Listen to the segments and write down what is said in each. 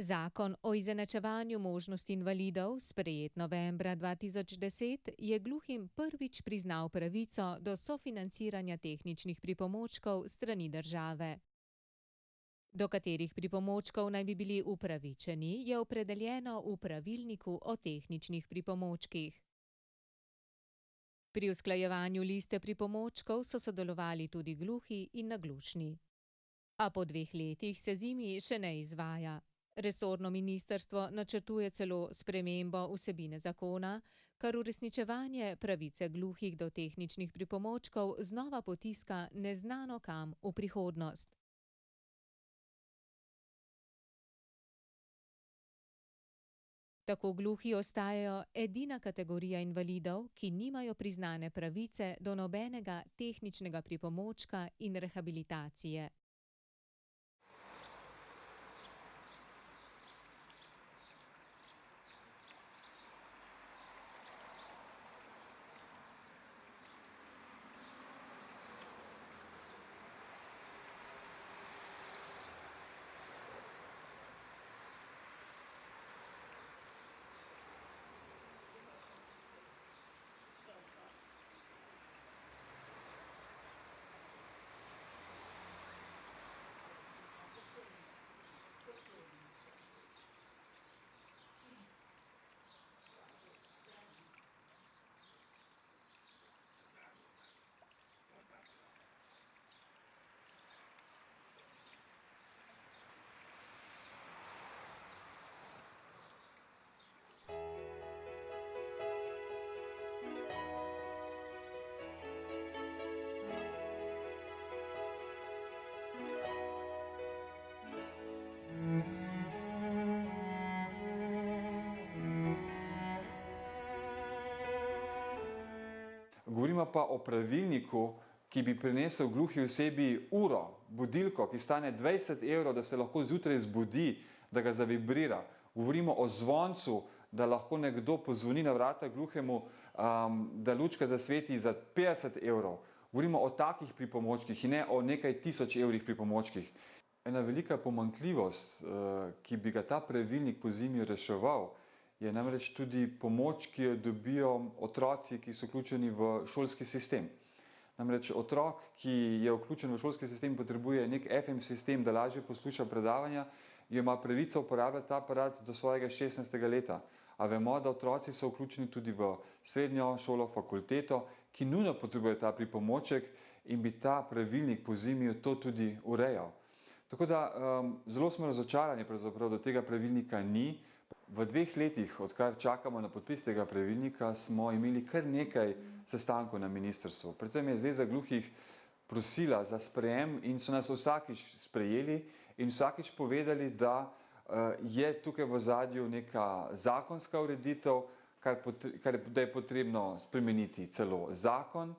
Zakon o izenačevanju možnosti invalidov, sprejet novembra 2010, je gluhim prvič priznal pravico do sofinanciranja tehničnih pripomočkov s strani države. Do katerih pripomočkov naj bi bili upravičeni, je opredeljeno v pravilniku o tehničnih pripomočkih. Pri usklajevanju liste pripomočkov so sodelovali tudi gluhi in naglušni. A po 2 letih se ZIMI še ne izvaja. Resorno ministrstvo načrtuje celo spremembo vsebine zakona, kar uresničevanje pravice gluhih do tehničnih pripomočkov znova potiska neznano kam v prihodnost. Tako gluhi ostajajo edina kategorija invalidov, ki nimajo priznane pravice do nobenega tehničnega pripomočka in rehabilitacije. Govorimo pa o pravilniku, ki bi prinesel gluhi osebi uro, budilko, ki stane 20 evrov, da se lahko zjutraj zbudi, da ga zavibrira. Govorimo o zvoncu, da lahko nekdo pozvoni na vrata gluhemu, da lučka zasveti za 50 evrov. Govorimo o takih pripomočkih in ne o nekaj tisoč evrih pripomočkih. Ena velika pomanjkljivost, ki bi ga ta pravilnik po ZIMI reševal, je namreč tudi pomoč, ki jo dobijo otroci, ki so vključeni v šolski sistem. Namreč otrok, ki je vključen v šolski sistem, potrebuje nek FM sistem, da lažje posluša predavanja, in ima pravico uporabljati ta aparat do svojega 16. leta. A vemo, da otroci so vključeni tudi v srednjo šolo, fakulteto, ki nujno potrebuje ta pripomoček in bi ta pravilnik po ZIMI to tudi urejal. Tako da zelo smo razočarani, da tega pravilnika ni. V 2 letih, odkar čakamo na podpis tega pravilnika, smo imeli kar nekaj sestankov na ministrstvu. Predvsem je Zveza gluhih prosila za sprejem in so nas vsakič sprejeli in vsakič povedali, da je tukaj v ozadju neka zakonska ureditev, da je potrebno spremeniti celo zakon.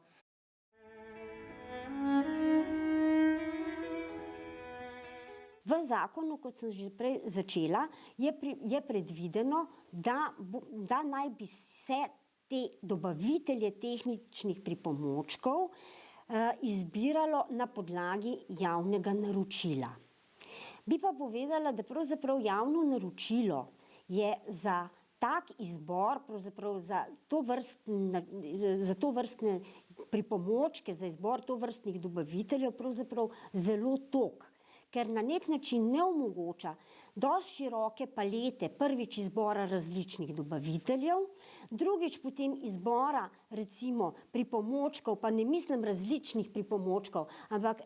V zakonu, kot sem že prej začela, je predvideno, da naj bi se te dobavitelje tehničnih pripomočkov izbiralo na podlagi javnega naročila. Bi pa povedala, da pravzaprav javno naročilo je za tak izbor, pravzaprav za tovrstne pripomočke, za izbor tovrstnih dobaviteljev pravzaprav zelo tog, ker na nek način ne omogoča dosti široke palete, prvič izbora različnih dobaviteljev, drugič potem izbora recimo pripomočkov, pa ne mislim različnih pripomočkov, ampak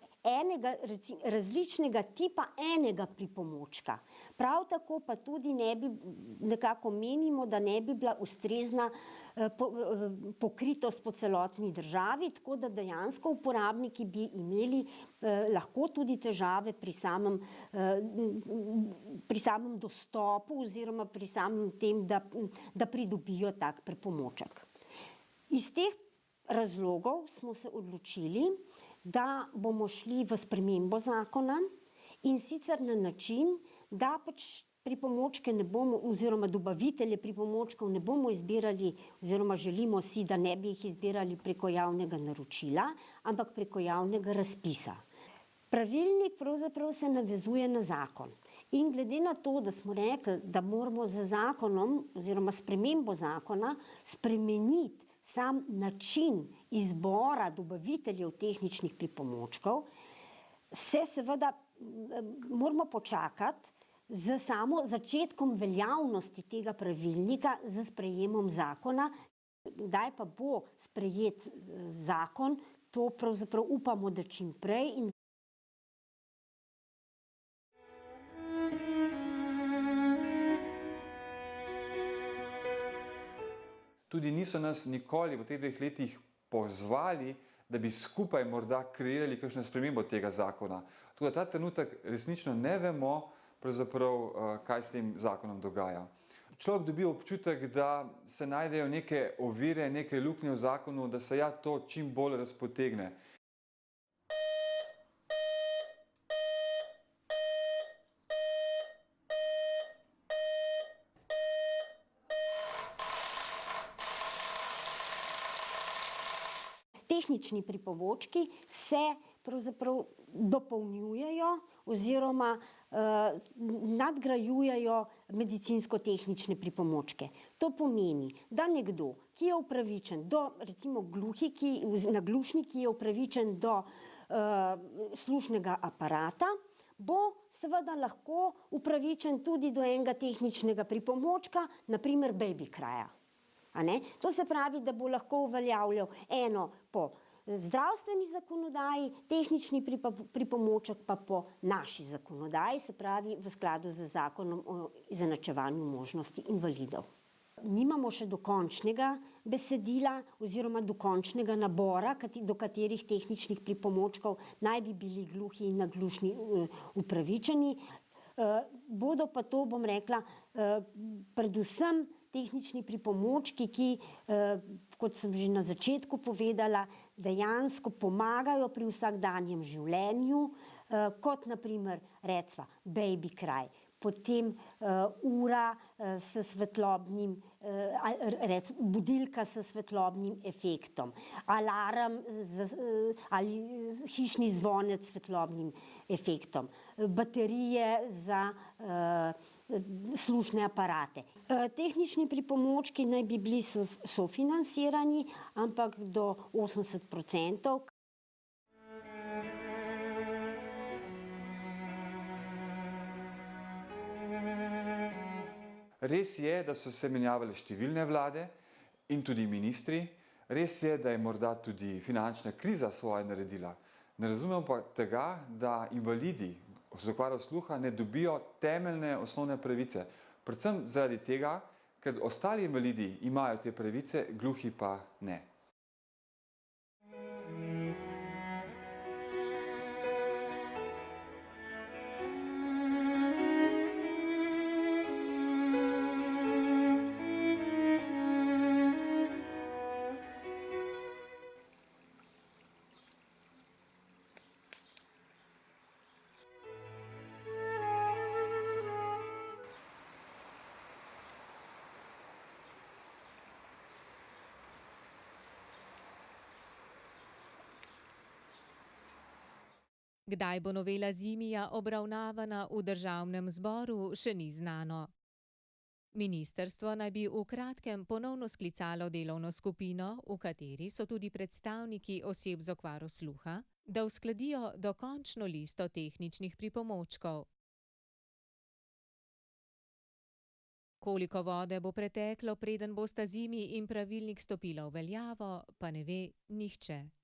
različnega tipa enega pripomočka. Prav tako pa tudi nekako menimo, da ne bi bila ustrezna pokritost po celotni državi, tako da dejansko uporabniki bi imeli lahko tudi težave pri samem dostopu oziroma pri samem tem, da pridobijo tak pripomoček. Iz teh razlogov smo se odločili, da bomo šli v spremembo zakona, in sicer na način, da pač pripomočke ne bomo, oziroma dobavitelje pripomočkov ne bomo izbirali, oziroma želimo si, da ne bi jih izbirali preko javnega naročila, ampak preko javnega razpisa. Pravilnik pravzaprav se navezuje na zakon In glede na to, da smo rekli, da moramo z zakonom oziroma spremembo zakona spremeniti sam način izbora dobaviteljev tehničnih pripomočkov, se seveda moramo počakati z samo začetkom veljavnosti tega pravilnika z sprejemom zakona. Kdaj pa bo sprejet zakon, to pravzaprav upamo, da čim prej. Tudi niso nas nikoli v teh 2 letih pozvali, da bi skupaj morda kreirali kakšno spremembo tega zakona. Tako da ta trenutek resnično ne vemo, pravzaprav, kaj s tem zakonom dogaja. Človek dobi občutek, da se najdejo neke ovire, neke luknje v zakonu, da se to čim bolj razpotegne. Tehnični pripomočki se pravzaprav dopolnjujejo oziroma nadgrajujejo medicinsko-tehnične pripomočke. To pomeni, da nekdo, ki je upravičen do, recimo naglušnik, ki je upravičen do slušnega aparata, bo seveda lahko upravičen tudi do enega tehničnega pripomočka, na primer baby cryja. To se pravi, da bo lahko uveljavljal eno po zdravstveni zakonodaji, tehnični pripomoček pa po naši zakonodaji, se pravi v skladu z zakonom o izenačevanju možnosti invalidov. Nimamo še dokončnega besedila oziroma dokončnega nabora, do katerih tehničnih pripomočkov naj bi bili gluhi in naglušni upravičeni. Bodo pa to, bom rekla, predvsem tehnični pripomočki, ki, kot sem že na začetku povedala, dejansko pomagajo pri vsakdanjem življenju, kot na primer recva baby cry, potem ura s svetlobnim, budilka s svetlobnim efektom, alarm ali hišni zvonec s svetlobnim efektom, baterije za slušne aparate. Tehnični pripomočki naj bi bili sofinancirani, ampak do 80%. Res je, da so se menjavale številne vlade in tudi ministri. Res je, da je morda tudi finančna kriza svoje naredila. Ne razumemo pa tega, da invalidi z okvaro sluha ne dobijo temeljne osnovne pravice. Predvsem zaradi tega, ker ostali invalidi imajo te pravice, gluhi pa ne. Kdaj bo novela ZIMI-ja obravnavana v državnem zboru, še ni znano. Ministrstvo naj bi v kratkem ponovno sklicalo delovno skupino, v kateri so tudi predstavniki oseb z okvaro sluha, da uskladijo dokončno listo tehničnih pripomočkov. Koliko vode bo preteklo, preden bosta ZIMI in pravilnik stopila v veljavo, pa ne ve nihče.